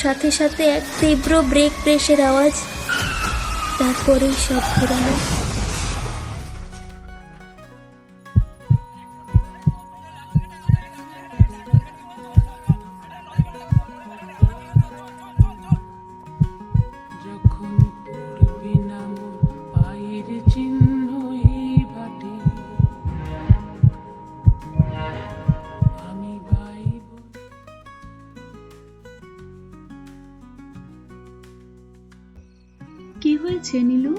সাথে সাথে এক তীব্র ব্রেক প্রেসের আওয়াজ, তারপরেই সব ঘুরানো। কি হয়েছে নীলু?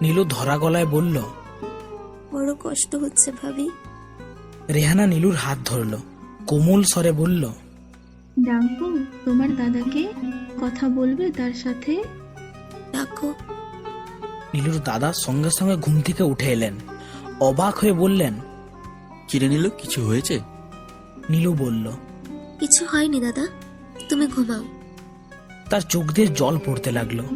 নীলু ধরা গলায় বলল, বড় কষ্ট হচ্ছে ভাবি। রেহানা নীলুর হাত ধরল, কোমল স্বরে বলল, ডাকবো তোমার দাদাকে? কথা বলবে তার সাথে? ডাকো। নীলুর দাদা সঙ্গে সঙ্গে ঘুম থেকে উঠে এলেন, অবাক হয়ে বললেন, কিরে নীলু, কিছু হয়েছে? নীলু বলল, কিছু হয়নি দাদা, তুমি ঘুমাও। তার চোখ দিয়ে জল পড়তে লাগলো।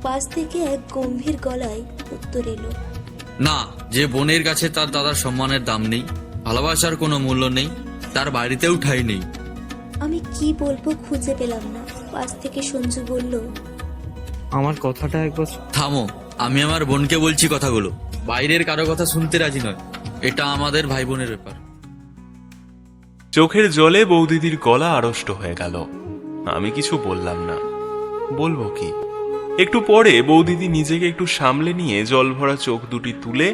পাশ থেকে এক গম্ভীর গলায় উত্তর এলো, না, যে বোনের কাছে তার দাদার সম্মানের দাম নেই, ভালোবাসার কোনো মূল্য নেই, তার বাড়িতেও ঠাঁই নেই। আমি কি বলবো খুঁজে পেলাম না। পাশ থেকে সঞ্জু বলল, আমার কথাটা একবার। থামো, আমি আমার বোনকে বলছি কথাগুলো, বাইরের কারো কথা শুনতে রাজি নয়। এটা আমাদের ভাই বোনের ব্যাপার। চোখের জলে বৌদিদির গলা আড়ষ্ট হয়ে গেল। আমি কিছু বললাম না, বলবো কি? একটু পরে বৌদিদি নিজেকে একটু সামলে নিয়ে জল ভরা চোখ দুটি তুলে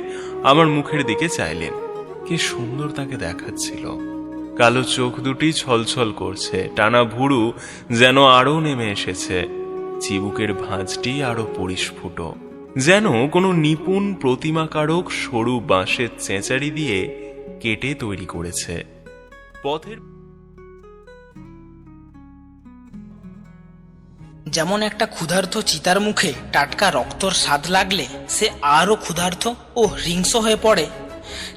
আমার মুখের দিকে চাইলেন। কি সুন্দর তাকে দেখাচ্ছিল। কালো চোখ দুটি ছলছল করছে, টানা ভুরু যেন আরো নেমে এসেছে, চিবুকের ভাঁজটি আরো পরিস্ফুট, যেন কোনো নিপুণ প্রতিমাকারক সরু বাঁশের চেঁচারি দিয়ে কেটে তৈরি করেছে। পথের যেমন একটা ক্ষুধার্ত চিতার মুখে টাটকা রক্তর স্বাদ লাগলে সে আরো ক্ষুধার্ত ও হিংস্র হয়ে পড়ে,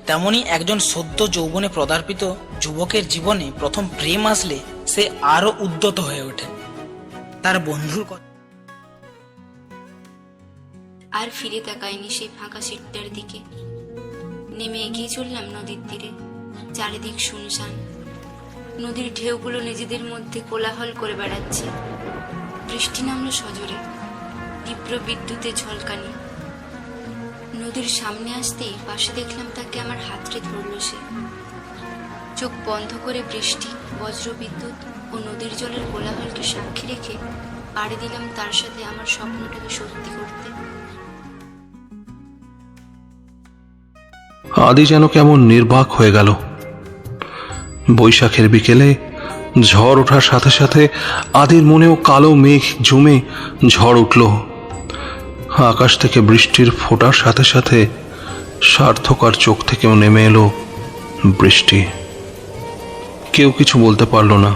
তেমনি একজন সদ্য যৌবনে প্রদার্পিত যুবকের জীবনে প্রথম প্রেম আসলে সে আরো উদ্যত হয়ে ওঠে। তার বন্ধুর কথা আর ফিরে তাকায়নি সেই ফাঁকা সিটটার দিকে। নেমে এগিয়ে চললাম নদীর তীরে। চারিদিক শুনশান, নদীর ঢেউগুলো নিজেদের মধ্যে কোলাহল করে বেড়াচ্ছে। বৃষ্টি নামলো সজোরে, তীব্র বিদ্যুতের ঝলকানি। নদীর সামনে আসতেই পাশে দেখলাম তাকে, আমার হাতড়ে ধরল সে। চোখ বন্ধ করে বৃষ্টি, বজ্র বিদ্যুৎ ও নদীর জলের কোলাহলকে সাক্ষী রেখে পাড়ি দিলাম তার সাথে আমার স্বপ্নটাকে সত্যি করতে। আদি যেন কেমন নির্বাক হয়ে গেল। বৈশাখের বিকেলে ঝড় ওঠার সাথে সাথে আদির মনেও কালো মেঘ জমে ঝড় উঠল। আকাশ থেকে বৃষ্টির ফোঁটার সাথে সাথে সার্থকার চোখ থেকেও নেমে এলো বৃষ্টি। কেউ কিছু বলতে পারল না।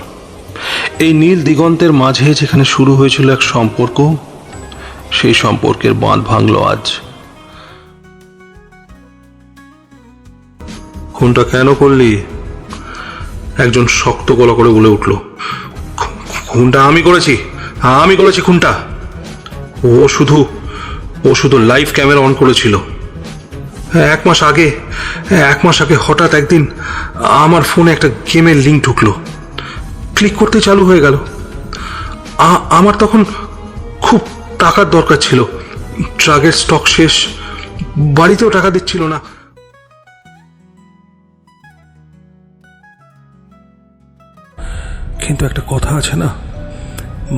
এই নীল দিগন্তের মাঝে যেখানে শুরু হয়েছিল এক সম্পর্ক, সেই সম্পর্কের বাঁধ ভাঙল আজ। খুনটা কেন করলি? একজন শক্ত গলা করে বলে উঠল, খুনটা আমি করেছি, আমি করেছি খুনটা। ও শুধু লাইভ ক্যামেরা অন করেছিল। এক মাস আগে হঠাৎ একদিন আমার ফোনে একটা গেমের লিঙ্ক ঢুকলো, ক্লিক করতে চালু হয়ে গেল। আমার তখন খুব টাকার দরকার ছিল, ড্রাগের স্টক শেষ, বাড়িতেও টাকা দিচ্ছিল না। কিন্তু একটা কথা আছে না,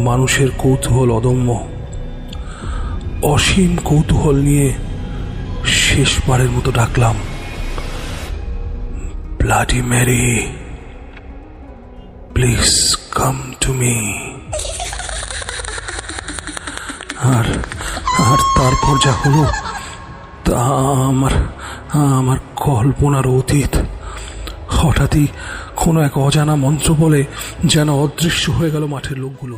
মানুষের কৌতূহল অদম্য। অসীম কৌতূহল নিয়ে শেষবারের মতো ডাকলাম, bloody Mary, please come to me. আর তারপর যা হলো তা আমার কল্পনার অতীত। হঠাৎই কোনো এক অজানা মন্ত্র বলে যেন অদৃশ্য হয়ে গেল মাঠের লোকগুলো।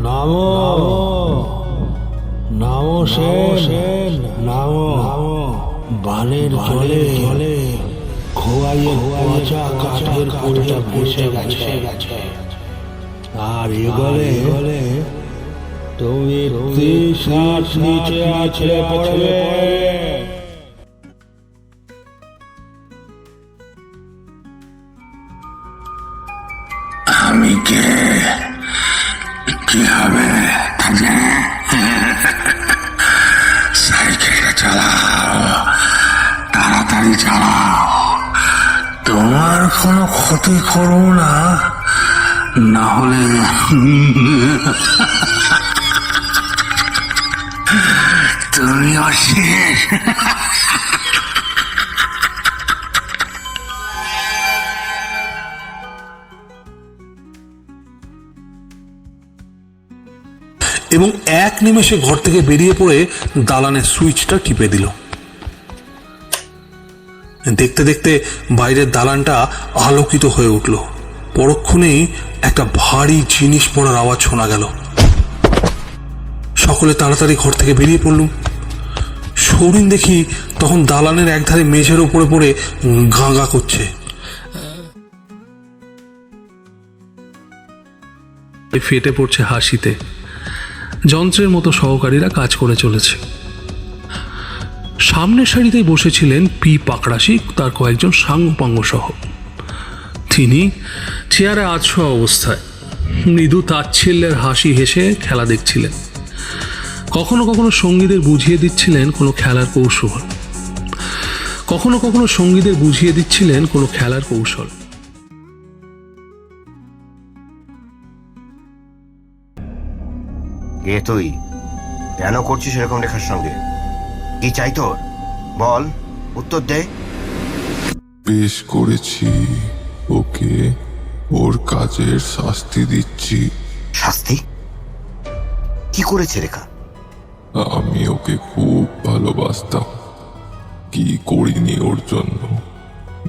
নামো নামো সেন, নামো বানের জলে খোয়াইয়ে পচা কাঠের পুরোটা ভেসে গেছে। আর এবারে তুমি 30 হাত নিচে আছে পড়বে। আমি কে, কি হবে? সাইকেল চালাও, তাড়াতাড়ি চালাও, তোমার কোনো ক্ষতি করো না, না হলে তুমি অশেষ। এবং এক নিমেষে ঘর থেকে বেরিয়ে পড়ে দালানের সুইচটা টিপে দিল। দেখতে দেখতে বাইরের দালানটা আলোকিত হয়ে উঠল। পরক্ষণেই একটা ভারী জিনিস পড়ার আওয়াজ শোনা গেল। সকলে তাড়াতাড়ি ঘর থেকে বেরিয়ে পড়লুম। সৌরিন দেখি তখন দালানের একধারে মেঝের উপরে পড়ে গাঁগা করছে। ফেটে পড়ছে হাসিতে। যন্ত্রের মতো সহকারীরা কাজ করে চলেছে। সামনের সারিতেই বসেছিলেন পি পাকড়াশি, তার কয়েকজন সাঙ্গপাঙ্গ সহ। তিনি চেয়ারে আধশোয়া অবস্থায় মৃদু তাচ্ছিল্যের হাসি হেসে খেলা দেখছিলেন। কখনো কখনো সঙ্গীদের বুঝিয়ে দিচ্ছিলেন কোনো খেলার কৌশল, কখনো কখনো সঙ্গীদের বুঝিয়ে দিচ্ছিলেন কোনো খেলার কৌশল। কে তুই? কেন করছিস এরকম রেখার সঙ্গে? কি চাই তোর? বল, উত্তর দে। বেশ করেছি ওকে, ওর কাজের শাস্তি দিচ্ছি। শাস্তি? কি করেছে রেখা? আমি ওকে খুব ভালোবাসতাম, কি করিনি ওর জন্য,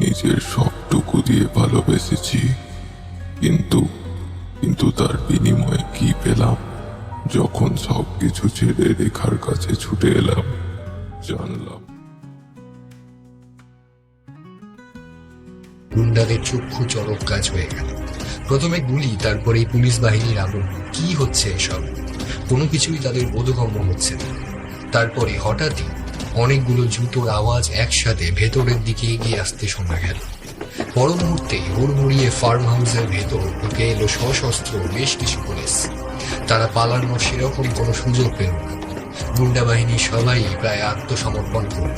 নিজের সবটুকু দিয়ে ভালোবেসেছি। কিন্তু তার বিনিময়ে কি পেলাম? যখন সবকিছু ছেড়ে রেখার কাছে ছুটে এলাম, জানলাম গুন্ডাদের চক্ষু চরক কাজ হয়ে গেল। প্রথমে গুলি, তারপরে পুলিশ বাহিনীর আগুন। কি হচ্ছে এসব? কোনো কিছুই তাদের বোধগম্য হচ্ছে না। তারপরে হঠাৎই অনেকগুলো জুতোর আওয়াজ একসাথে ভেতরের দিকে এগিয়ে আসতে শোনা গেল। পর মুহূর্তে হুড়মুড়িয়ে ফার্ম হাউসের ভেতর ঢুকে এলো সশস্ত্র বেশ কিছু পুলিশ। তারা পালানোর সেরকম কোনো সুযোগ পেল না। গুন্ডা বাহিনী সবাই প্রায় আত্মসমর্পণ করল।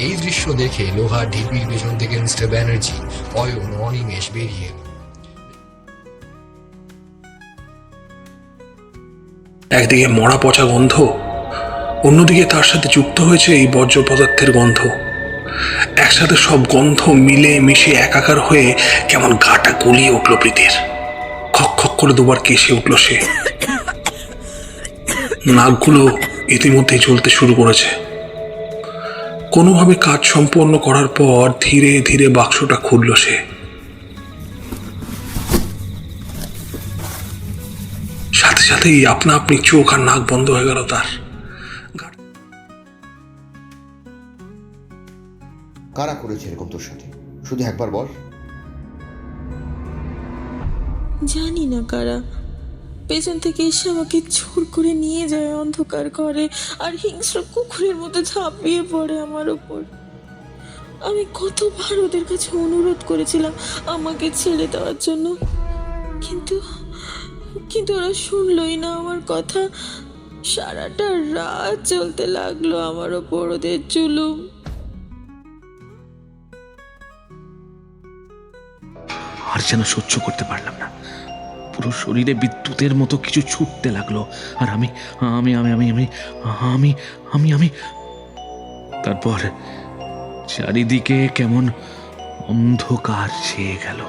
এই দৃশ্য দেখে লোহার ঢিপির পেছন থেকে মিস্টার ব্যানার্জি, অয়ন, অনিমেষ বেরিয়ে এলো। একদিকে মরা পচা গন্ধ, অন্যদিকে তার সাথে যুক্ত হয়েছে এই বর্জ্য পদার্থের গন্ধ। একসাথে সব গন্ধ মিলে মিশে একাকার হয়ে কেমন গাটা গলিয়ে উঠল প্রীতির। খক খক করে দুবার কেসে উঠল সে। নাকগুলো ইতিমধ্যেই জ্বলতে শুরু করেছে। কোনোভাবে কাজ সম্পন্ন করার পর ধীরে ধীরে বাক্সটা খুলল সে। সাথে সাথেই আপনা আপনি চোখ আর নাক বন্ধ হয়ে গেল তার। কারা করেছে এরকম তোর সাথে? শুধু একবার বল। জানি না কারা। পেছন থেকে এসে আমাকে জোর করে নিয়ে যায় অন্ধকার ঘরে, আর হিংস্র কুকুরের মতো ঝাঁপিয়ে পড়ে আমার ওপর। আমি কতবার ওদের কাছে অনুরোধ করেছিলাম আমাকে ছেড়ে দেওয়ার জন্য, কিন্তু ওরা শুনলই না আমার কথা। সারাটা রাত চলতে লাগলো আমার ওপর ওদের জুলুম। আর যেন সহ্য করতে পারলাম না। পুরো শরীরে বিদ্যুতের মতো কিছু ছুটতে লাগলো, আর আমি আমি আমি আমি আমি আমি আমি আমি তারপর চারিদিকে কেমন অন্ধকার ছেয়ে গেল।